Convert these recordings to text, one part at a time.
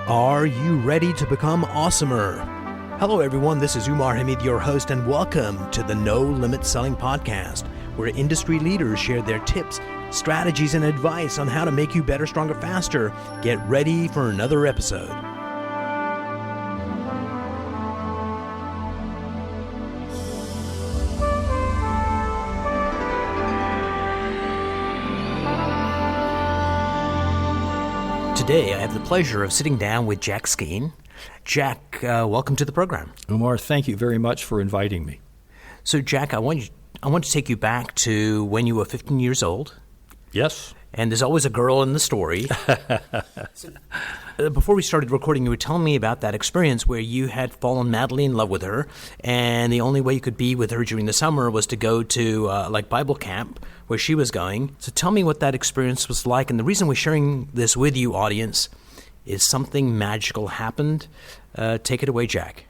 Are you ready to become awesomer? Hello everyone, this is Umar, your host, and welcome to the No Limit Selling Podcast, where industry leaders share their tips, strategies, and advice on how to make you better, stronger, faster. Get ready for another episode. Today, I have the pleasure of sitting down with Jack Skeen. Jack, welcome to the program. Umar, thank you very much for inviting me. So, Jack, I want to take you back to when you were 15 years old. Yes. And there's always a girl in the story. Before we started recording, you were telling me about that experience where you had fallen madly in love with her, and the only way you could be with her during the summer was to go to Bible camp where she was going. So tell me what that experience was like. And the reason we're sharing this with you, audience, is something magical happened. Take it away, Jack.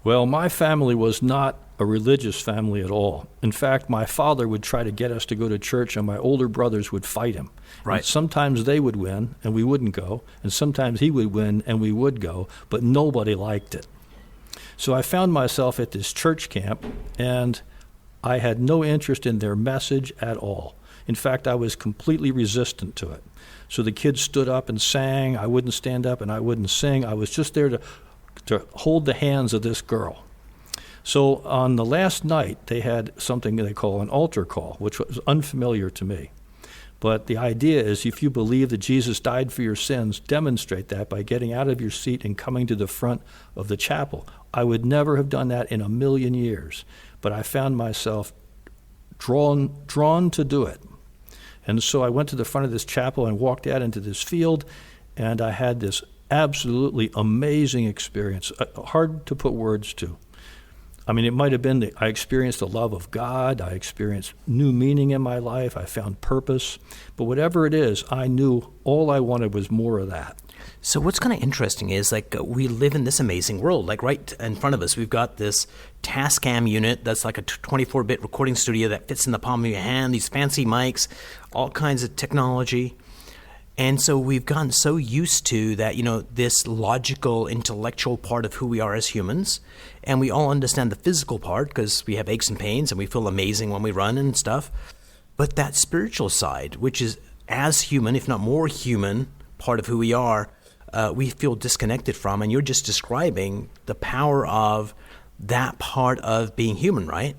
Well, my family was not a religious family at all. In fact, my father would try to get us to go to church, and my older brothers would fight him. Right. And sometimes they would win, and we wouldn't go, and sometimes he would win, and we would go, but nobody liked it. So I found myself at this church camp, and I had no interest in their message at all. In fact, I was completely resistant to it. So the kids stood up and sang. I wouldn't stand up, and I wouldn't sing. I was just there to hold the hands of this girl. So on the last night, they had something they call an altar call, which was unfamiliar to me. But the idea is if you believe that Jesus died for your sins, demonstrate that by getting out of your seat and coming to the front of the chapel. I would never have done that in a million years, but I found myself drawn to do it. And so I went to the front of this chapel and walked out into this field, and I had this absolutely amazing experience, hard to put words to. I mean, it might have been that I experienced the love of God, I experienced new meaning in my life, I found purpose, but whatever it is, I knew all I wanted was more of that. So what's kind of interesting is we live in this amazing world. Like right in front of us, we've got this Tascam unit that's like a 24-bit recording studio that fits in the palm of your hand, these fancy mics, all kinds of technology. And so we've gotten so used to that, this logical, intellectual part of who we are as humans. And we all understand the physical part because we have aches and pains and we feel amazing when we run and stuff. But that spiritual side, which is as human, if not more human, part of who we are, we feel disconnected from. And you're just describing the power of that part of being human, right?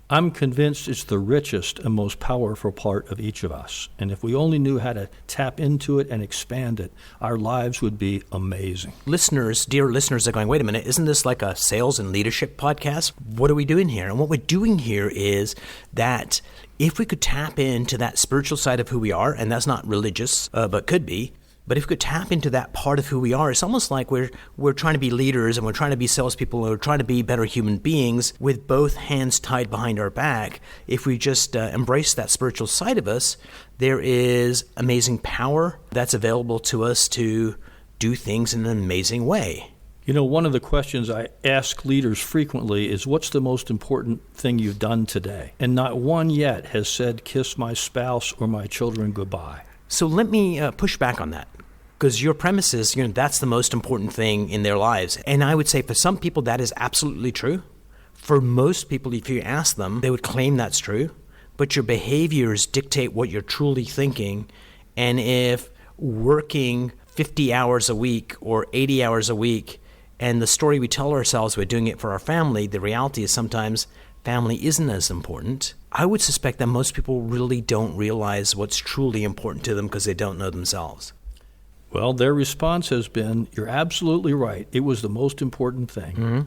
I'm convinced it's the richest and most powerful part of each of us. And if we only knew how to tap into it and expand it, our lives would be amazing. Dear listeners are going, wait a minute, isn't this like a sales and leadership podcast? What are we doing here? And what we're doing here is that if we could tap into that spiritual side of who we are, and that's not religious, but could be, but if we could tap into that part of who we are, it's almost like we're trying to be leaders and we're trying to be salespeople and we're trying to be better human beings with both hands tied behind our back. If we just embrace that spiritual side of us, there is amazing power that's available to us to do things in an amazing way. One of the questions I ask leaders frequently is, what's the most important thing you've done today? And not one yet has said, kiss my spouse or my children goodbye. So let me push back on that, because your premise is, that's the most important thing in their lives. And I would say for some people that is absolutely true. For most people, if you ask them, they would claim that's true. But your behaviors dictate what you're truly thinking. And if working 50 hours a week or 80 hours a week, and the story we tell ourselves we're doing it for our family, the reality is sometimes family isn't as important. I would suspect that most people really don't realize what's truly important to them because they don't know themselves. Well, their response has been, you're absolutely right. It was the most important thing. Mm-hmm.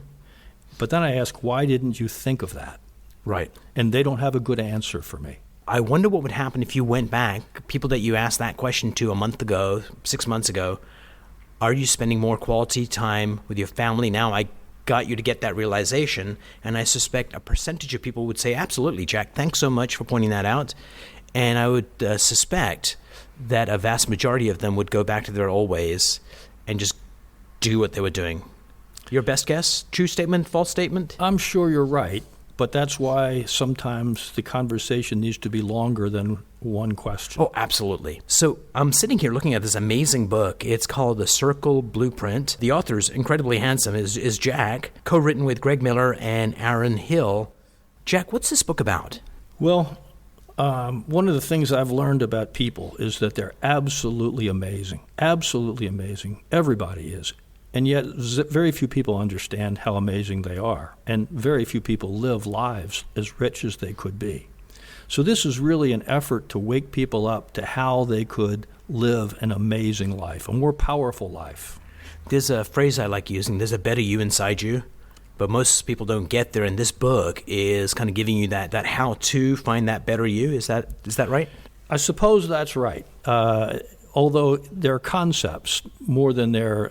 But then I ask, why didn't you think of that? Right. And they don't have a good answer for me. I wonder what would happen if you went back, people that you asked that question to a month ago, 6 months ago, are you spending more quality time with your family now? I got you to get that realization, and I suspect a percentage of people would say, absolutely, Jack, thanks so much for pointing that out. And I would suspect that a vast majority of them would go back to their old ways and just do what they were doing. Your best guess? True statement, false statement? I'm sure you're right, But that's why sometimes the conversation needs to be longer than one question. Oh, absolutely. So I'm sitting here looking at this amazing book. It's called The Circle Blueprint. The author's incredibly handsome, is Jack, co-written with Greg Miller and Aaron Hill. Jack, what's this book about? Well, one of the things I've learned about people is that they're absolutely amazing. Absolutely amazing. Everybody is. And yet very few people understand how amazing they are. And very few people live lives as rich as they could be. So this is really an effort to wake people up to how they could live an amazing life, a more powerful life. There's a phrase I like using, there's a better you inside you. But most people don't get there, and this book is kind of giving you that how to find that better you. Is that right? I suppose that's right. Although they're concepts more than they're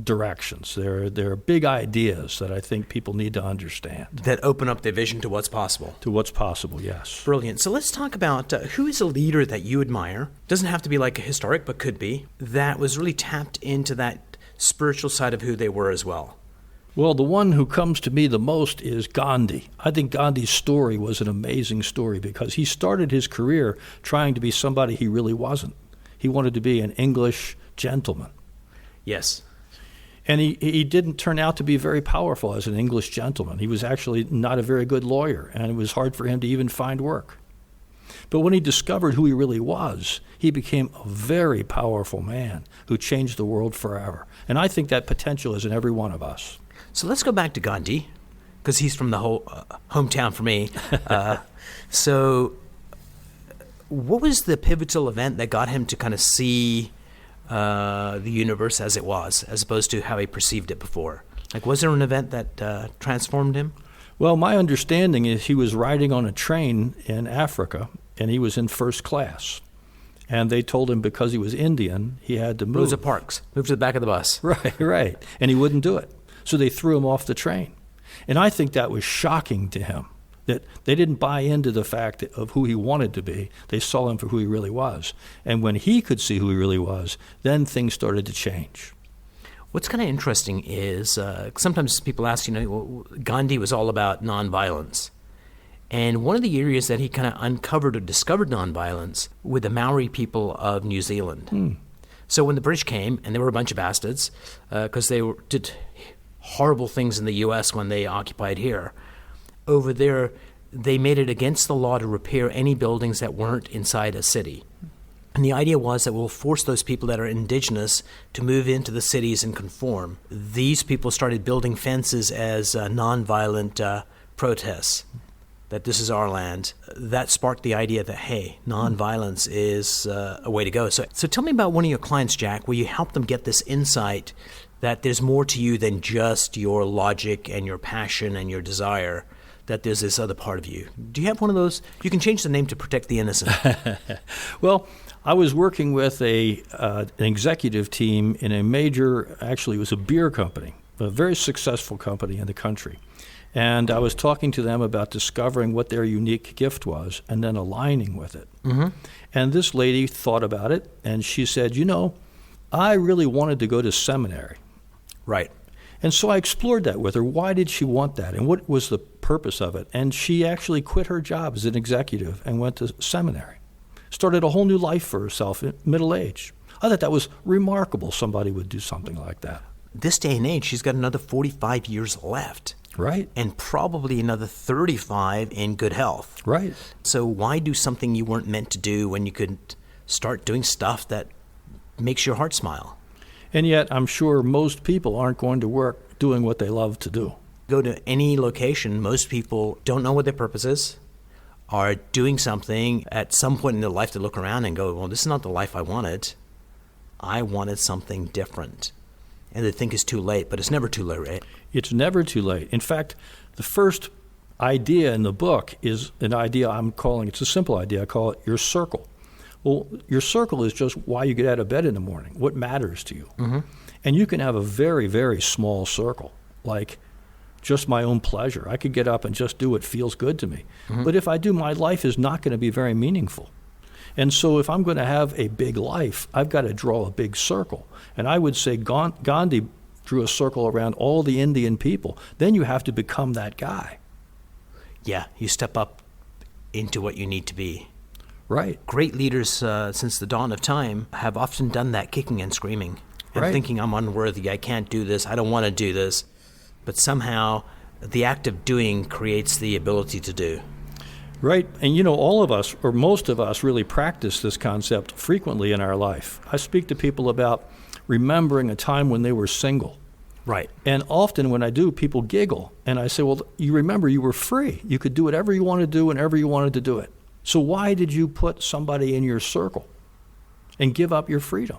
directions. They're big ideas that I think people need to understand. That open up their vision to what's possible. To what's possible, yes. Brilliant. So let's talk about who is a leader that you admire. Doesn't have to be like a historic, but could be. That was really tapped into that spiritual side of who they were as well. Well, the one who comes to me the most is Gandhi. I think Gandhi's story was an amazing story because he started his career trying to be somebody he really wasn't. He wanted to be an English gentleman. Yes. And he didn't turn out to be very powerful as an English gentleman. He was actually not a very good lawyer, and it was hard for him to even find work. But when he discovered who he really was, he became a very powerful man who changed the world forever. And I think that potential is in every one of us. So let's go back to Gandhi, because he's from the whole hometown for me. So what was the pivotal event that got him to kind of see the universe as it was, as opposed to how he perceived it before? Like, was there an event that transformed him? Well, my understanding is he was riding on a train in Africa, and he was in first class. And they told him because he was Indian, he had to move. Rosa Parks, move to the back of the bus. Right. And he wouldn't do it. So they threw him off the train. And I think that was shocking to him, that they didn't buy into the fact of who he wanted to be. They saw him for who he really was. And when he could see who he really was, then things started to change. What's kind of interesting is sometimes people ask, well, Gandhi was all about nonviolence. And one of the areas that he kind of uncovered or discovered nonviolence with the Maori people of New Zealand. So when the British came, and they were a bunch of bastards, because they did horrible things in the U.S. when they occupied here. Over there, they made it against the law to repair any buildings that weren't inside a city. And the idea was that we'll force those people that are indigenous to move into the cities and conform. These people started building fences as nonviolent protests, that this is our land. That sparked the idea that, hey, nonviolence is a way to go. So tell me about one of your clients, Jack, where you help them get this insight that there's more to you than just your logic and your passion and your desire, that there's this other part of you. Do you have one of those? You can change the name to protect the innocent. Well, I was working with an executive team in a major, actually it was a beer company, a very successful company in the country. And I was talking to them about discovering what their unique gift was and then aligning with it. Mm-hmm. And this lady thought about it, and she said, I really wanted to go to seminary. Right. And so I explored that with her. Why did she want that? And what was the purpose of it? And she actually quit her job as an executive and went to seminary. Started a whole new life for herself at middle age. I thought that was remarkable somebody would do something like that. This day and age, she's got another 45 years left. Right. And probably another 35 in good health. Right. So why do something you weren't meant to do when you could start doing stuff that makes your heart smile? And yet, I'm sure most people aren't going to work doing what they love to do. Go to any location, most people don't know what their purpose is, are doing something at some point in their life to look around and go, well, this is not the life I wanted. I wanted something different. And they think it's too late, but it's never too late, right? It's never too late. In fact, the first idea in the book is an idea it's a simple idea. I call it your circle. Well, your circle is just why you get out of bed in the morning, what matters to you. Mm-hmm. And you can have a very, very small circle, like just my own pleasure. I could get up and just do what feels good to me. Mm-hmm. But if I do, my life is not going to be very meaningful. And so if I'm going to have a big life, I've got to draw a big circle. And I would say Gandhi drew a circle around all the Indian people. Then you have to become that guy. Yeah, you step up into what you need to be. Right. Great leaders since the dawn of time have often done that, kicking and screaming and Right. thinking, I'm unworthy, I can't do this, I don't want to do this. But somehow the act of doing creates the ability to do. Right. And all of us, or most of us, really practice this concept frequently in our life. I speak to people about remembering a time when they were single. Right. And often when I do, people giggle. And I say, well, you remember you were free. You could do whatever you wanted to do whenever you wanted to do it. So why did you put somebody in your circle and give up your freedom?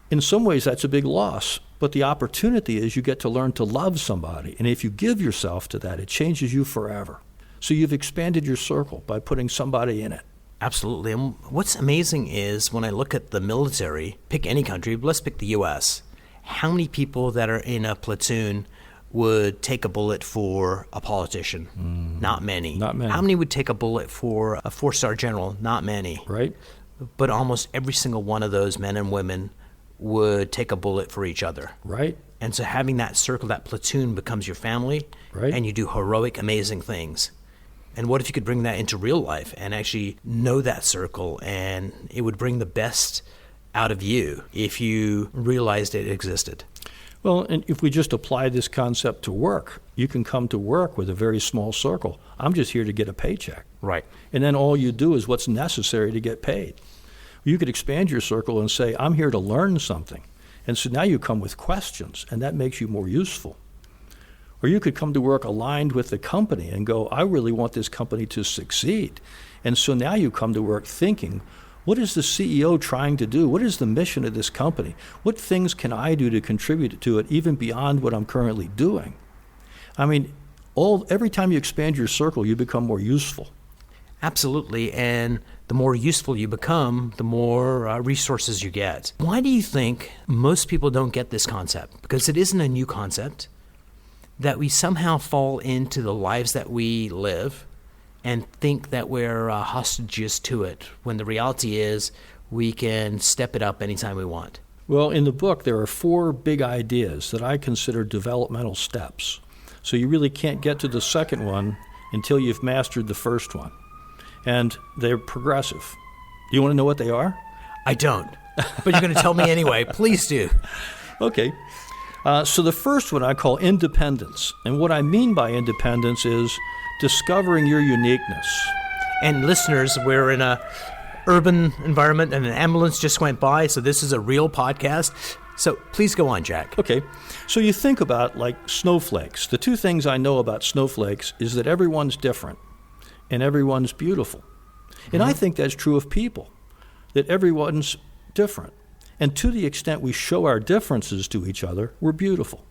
In some ways, that's a big loss. But the opportunity is you get to learn to love somebody. And if you give yourself to that, it changes you forever. So you've expanded your circle by putting somebody in it. Absolutely. And what's amazing is when I look at the military, pick any country, let's pick the U.S., how many people that are in a platoon would take a bullet for a politician? Not many. Not many. How many would take a bullet for a 4-star general? Not many. Right? But almost every single one of those men and women would take a bullet for each other. Right. And so having that circle, that platoon becomes your family, Right. and you do heroic, amazing things. And what if you could bring that into real life and actually know that circle, and it would bring the best out of you if you realized it existed? Well, and if we just apply this concept to work, you can come to work with a very small circle. I'm just here to get a paycheck. Right. And then all you do is what's necessary to get paid. You could expand your circle and say, I'm here to learn something. And so now you come with questions, and that makes you more useful. Or you could come to work aligned with the company and go, I really want this company to succeed. And so now you come to work thinking, what is the CEO trying to do? What is the mission of this company? What things can I do to contribute to it, even beyond what I'm currently doing? I mean, every time you expand your circle, you become more useful. Absolutely. And the more useful you become, the more resources you get. Why do you think most people don't get this concept? Because it isn't a new concept, that we somehow fall into the lives that we live and think that we're hostages to it, when the reality is we can step it up anytime we want. Well, in the book, there are 4 big ideas that I consider developmental steps. So you really can't get to the second one until you've mastered the first one. And they're progressive. Do you want to know what they are? I don't, but you're going to tell me anyway. Please do. Okay. So the first one I call independence. And what I mean by independence is discovering your uniqueness. And listeners, we're in a urban environment and an ambulance just went by, so this is a real podcast. So please go on, Jack. Okay. So you think about like snowflakes. The 2 things I know about snowflakes is that everyone's different and everyone's beautiful. And I think that's true of people, that everyone's different. And to the extent we show our differences to each other, we're beautiful.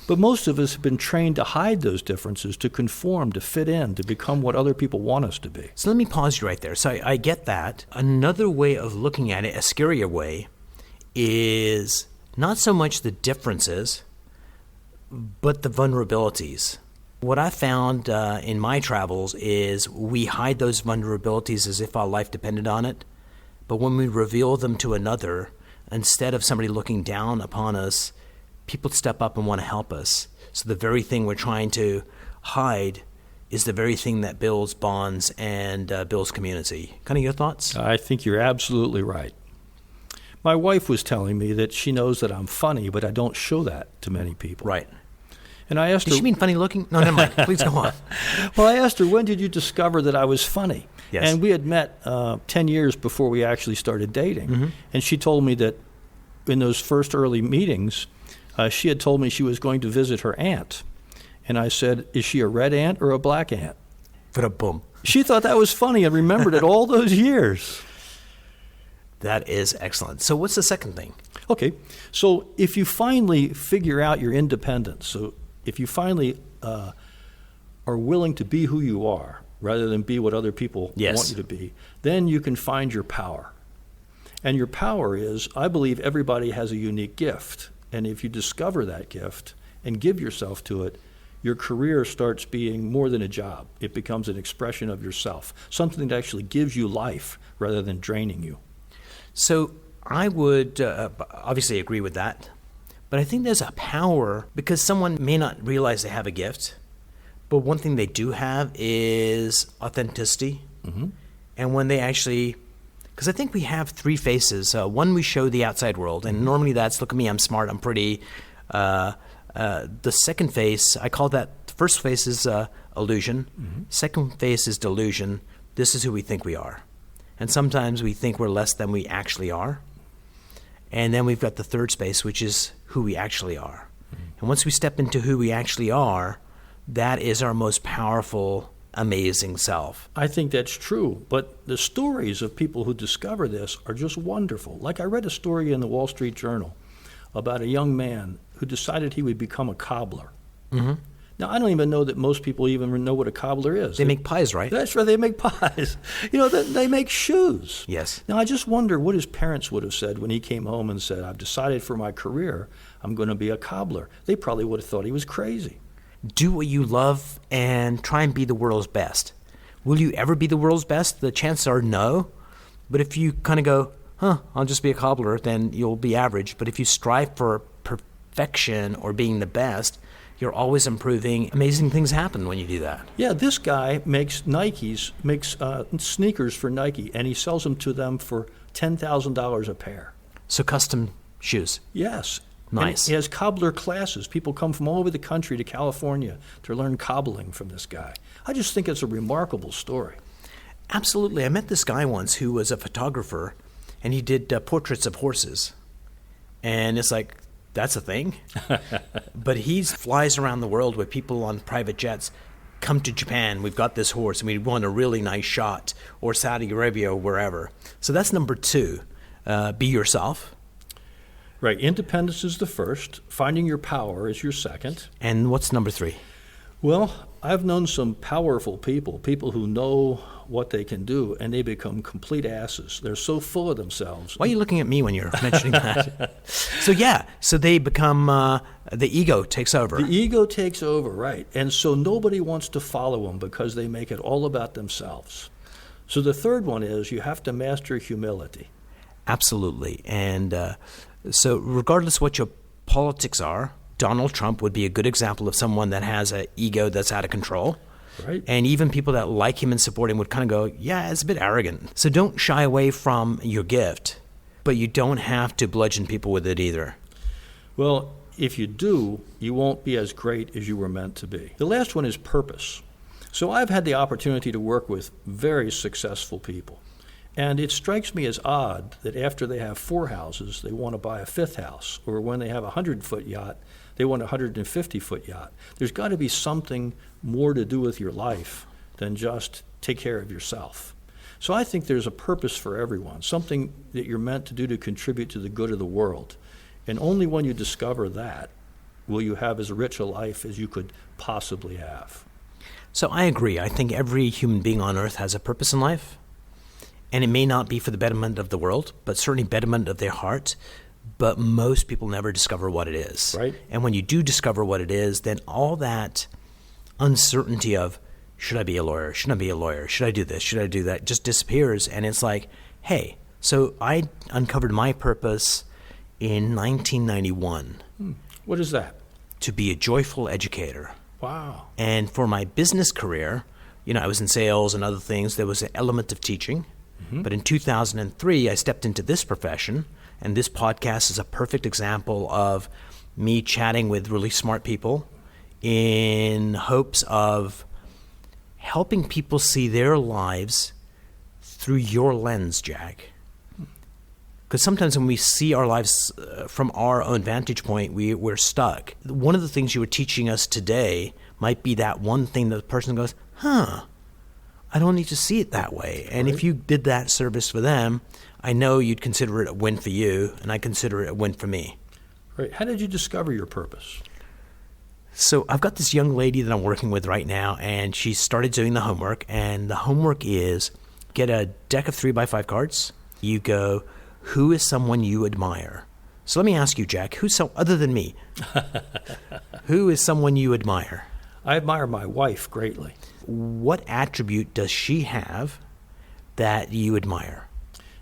But most of us have been trained to hide those differences, to conform, to fit in, to become what other people want us to be. So let me pause you right there. So I get that. Another way of looking at it, a scarier way, is not so much the differences, but the vulnerabilities. What I found in my travels is we hide those vulnerabilities as if our life depended on it. But when we reveal them to another, instead of somebody looking down upon us, people step up and want to help us. So the very thing we're trying to hide is the very thing that builds bonds and builds community. Kind of your thoughts? I think you're absolutely right. My wife was telling me that she knows that I'm funny, but I don't show that to many people. Right. And I asked Did her... she mean funny looking? No, never mind. Please go on. Well, I asked her, when did you discover that I was funny? Yes. And we had met 10 years before we actually started dating. Mm-hmm. And she told me that in those first early meetings, she had told me she was going to visit her aunt. And I said, is she a red ant or a black ant? Boom. She thought that was funny and remembered it all those years. That is excellent. So what's the second thing? Okay, so if you finally figure out your independence, so if you finally are willing to be who you are rather than be what other people Yes. want you to be, then you can find your power. And your power is, I believe everybody has a unique gift. And if you discover that gift and give yourself to it, your career starts being more than a job. It becomes an expression of yourself, something that actually gives you life rather than draining you. So I would obviously agree with that, but I think there's a power because someone may not realize they have a gift, but But one thing they do have is authenticity. And when they actually, because I think we have three faces. One, we show the outside world, and normally that's, look at me, I'm smart, I'm pretty. The second face, I call that, the first face is illusion. Second face is delusion. This is who we think we are. And sometimes we think we're less than we actually are. And then we've got the third space, which is who we actually are. And once we step into who we actually are, that is our most powerful, amazing self. I think that's true, but the stories of people who discover this are just wonderful. Like I read a story in the Wall Street Journal about a young man who decided he would become a cobbler. Now, I don't even know that most people even know what a cobbler is. They make pies, right? That's right, they make pies. They make shoes. Yes. Now, I just wonder what his parents would have said when he came home and said, I've decided for my career, I'm going to be a cobbler. They probably would have thought he was crazy. Do what you love and try and be the world's best. Will you ever be the world's best? The chances are no. But if you kind of go, I'll just be a cobbler, then you'll be average. But if you strive for perfection or being the best, you're always improving. Amazing things happen when you do that. Yeah, this guy makes sneakers for Nike, and he sells them to them for $10,000 a pair. So custom shoes. Yes. Nice. And he has cobbler classes. People come from all over the country to California to learn cobbling from this guy. I just think it's a remarkable story. Absolutely. I met this guy once who was a photographer, and he did portraits of horses. And it's like, that's a thing. But he flies around the world with people on private jets. Come to Japan, we've got this horse, and we want a really nice shot, or Saudi Arabia, or wherever. So that's number 2. Be yourself. Right. Independence is the first. Finding your power is your second. And what's number 3? Well, I've known some powerful people who know what they can do, and they become complete asses. They're so full of themselves. Why are you looking at me when you're mentioning that? So they become, the ego takes over. The ego takes over, right. And so nobody wants to follow them because they make it all about themselves. So the third one is you have to master humility. Absolutely. And so regardless what your politics are, Donald Trump would be a good example of someone that has an ego that's out of control. Right. And even people that like him and support him would kind of go, yeah, it's a bit arrogant. So don't shy away from your gift, but you don't have to bludgeon people with it either. Well, if you do, you won't be as great as you were meant to be. The last one is purpose. So I've had the opportunity to work with very successful people. And it strikes me as odd that after they have 4 houses, they want to buy a 5th house. Or when they have a 100-foot yacht, they want a 150-foot yacht. There's got to be something more to do with your life than just take care of yourself. So I think there's a purpose for everyone, something that you're meant to do to contribute to the good of the world. And only when you discover that will you have as rich a life as you could possibly have. So I agree. I think every human being on earth has a purpose in life. And it may not be for the betterment of the world, but certainly betterment of their heart. But most people never discover what it is. Right. And when you do discover what it is, then all that uncertainty of, should I be a lawyer? Should I be a lawyer? Should I do this? Should I do that? Just disappears. And it's like, hey, so I uncovered my purpose in 1991. What is that? To be a joyful educator. Wow. And for my business career, I was in sales and other things. There was an element of teaching. But in 2003, I stepped into this profession, and this podcast is a perfect example of me chatting with really smart people in hopes of helping people see their lives through your lens, Jack. Because sometimes when we see our lives from our own vantage point, we're stuck. One of the things you were teaching us today might be that one thing that the person goes, I don't need to see it that way. And if you did that service for them, I know you'd consider it a win for you, and I consider it a win for me. Right. How did you discover your purpose? So I've got this young lady that I'm working with right now, and she started doing the homework. And the homework is get a deck of 3x5 cards. You go, who is someone you admire? So let me ask you, Jack, other than me, who is someone you admire? I admire my wife greatly. What attribute does she have that you admire?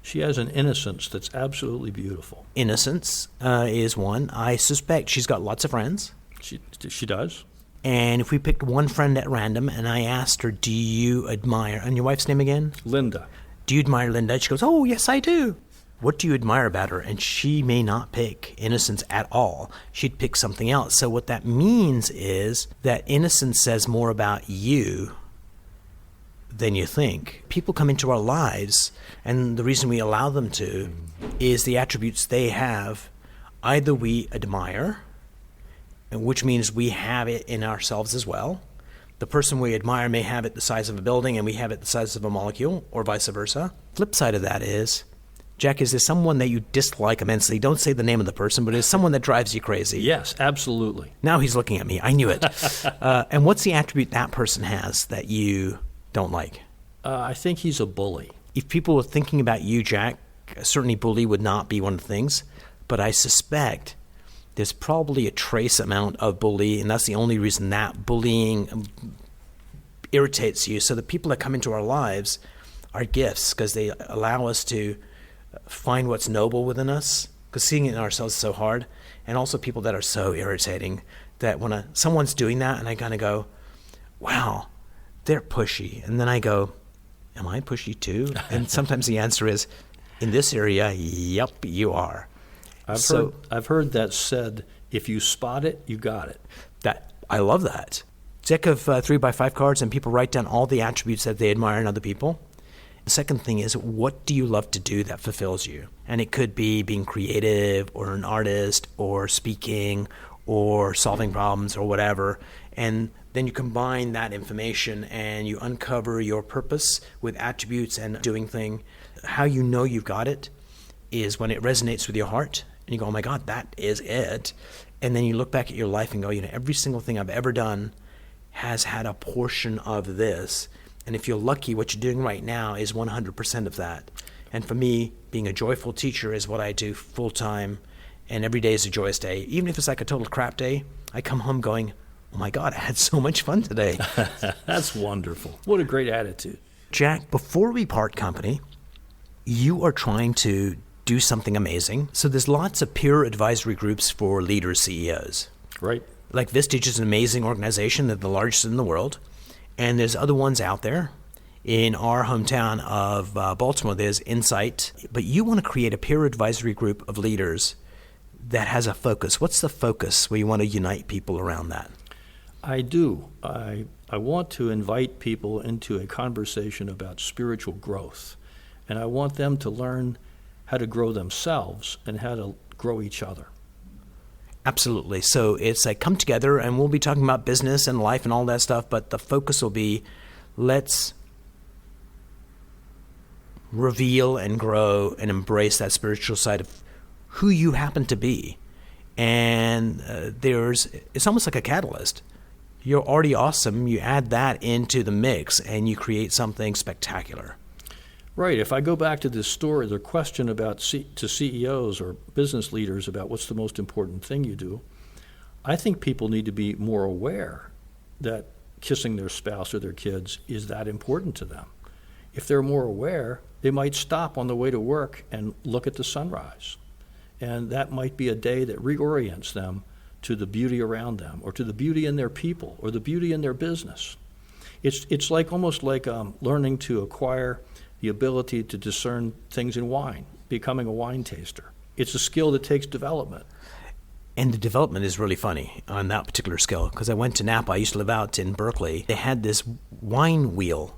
She has an innocence that's absolutely beautiful. Innocence is one. I suspect she's got lots of friends. She does. And if we picked one friend at random and I asked her, do you admire, and your wife's name again? Linda. Do you admire Linda? She goes, oh, yes, I do. What do you admire about her? And she may not pick innocence at all. She'd pick something else. So what that means is that innocence says more about you than you think. People come into our lives, and the reason we allow them to is the attributes they have. Either we admire, which means we have it in ourselves as well. The person we admire may have it the size of a building and we have it the size of a molecule, or vice versa. Flip side of that is, Jack, is there someone that you dislike immensely? Don't say the name of the person, but is someone that drives you crazy? Yes, absolutely. Now he's looking at me. I knew it. And what's the attribute that person has that you don't like? I think he's a bully. If people were thinking about you, Jack, certainly bully would not be one of the things, but I suspect there's probably a trace amount of bully, and that's the only reason that bullying irritates you. So the people that come into our lives are gifts because they allow us to find what's noble within us, because seeing it in ourselves is so hard. And also people that are so irritating that when someone's doing that and I kind of go, wow, they're pushy. And then I go, am I pushy too? And sometimes the answer is, in this area, yep, you are. I've heard that said, if you spot it, you got it. I love that. Deck of 3x5 cards, and people write down all the attributes that they admire in other people. The second thing is, what do you love to do that fulfills you? And it could be being creative or an artist or speaking or solving problems or whatever. And then you combine that information and you uncover your purpose with attributes and doing thing. How you know you've got it is when it resonates with your heart. And you go, oh my God, that is it. And then you look back at your life and go, every single thing I've ever done has had a portion of this. And if you're lucky, what you're doing right now is 100% of that. And for me, being a joyful teacher is what I do full time. And every day is a joyous day. Even if it's like a total crap day, I come home going, oh my God, I had so much fun today. That's wonderful. What a great attitude. Jack, before we part company, you are trying to do something amazing. So there's lots of peer advisory groups for leaders, CEOs. Right. Like Vistage is an amazing organization. They're the largest in the world. And there's other ones out there. In our hometown of Baltimore, there's Insight. But you want to create a peer advisory group of leaders that has a focus. What's the focus where you want to unite people around that? I do. I want to invite people into a conversation about spiritual growth. And I want them to learn how to grow themselves and how to grow each other. Absolutely. So it's like come together, and we'll be talking about business and life and all that stuff, but the focus will be let's reveal and grow and embrace that spiritual side of who you happen to be. And it's almost like a catalyst. You're already awesome. You add that into the mix and you create something spectacular. Right. If I go back to this story, the question about to CEOs or business leaders about what's the most important thing you do, I think people need to be more aware that kissing their spouse or their kids is that important to them. If they're more aware, they might stop on the way to work and look at the sunrise. And that might be a day that reorients them to the beauty around them, or to the beauty in their people, or the beauty in their business. It's like almost like learning to acquire the ability to discern things in wine, becoming a wine taster. It's a skill that takes development. And the development is really funny on that particular skill, because I went to Napa. I used to live out in Berkeley. They had this wine wheel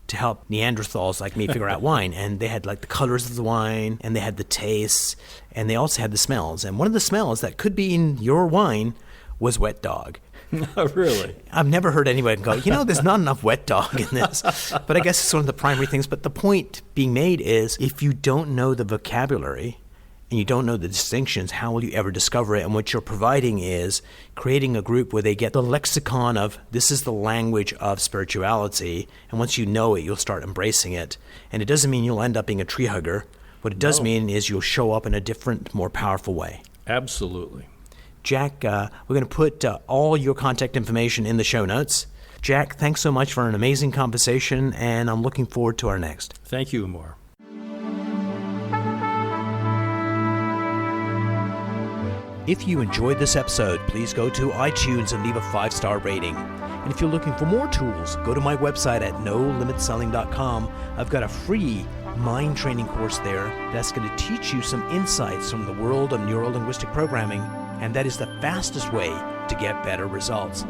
to help Neanderthals like me figure out wine. And they had like the colors of the wine, and they had the tastes, and they also had the smells. And one of the smells that could be in your wine was wet dog. Really? I've never heard anybody go, there's not enough wet dog in this. But I guess it's one of the primary things. But the point being made is, if you don't know the vocabulary and you don't know the distinctions, how will you ever discover it? And what you're providing is creating a group where they get the lexicon of, this is the language of spirituality. And once you know it, you'll start embracing it. And it doesn't mean you'll end up being a tree hugger. What it does mean is you'll show up in a different, more powerful way. Absolutely. Jack, we're going to put all your contact information in the show notes. Jack, thanks so much for an amazing conversation, and I'm looking forward to our next. Thank you, Umar. If you enjoyed this episode, please go to iTunes and leave a 5-star rating. And if you're looking for more tools, go to my website at nolimitselling.com. I've got a free mind training course there that's going to teach you some insights from the world of neuro-linguistic programming, and that is the fastest way to get better results.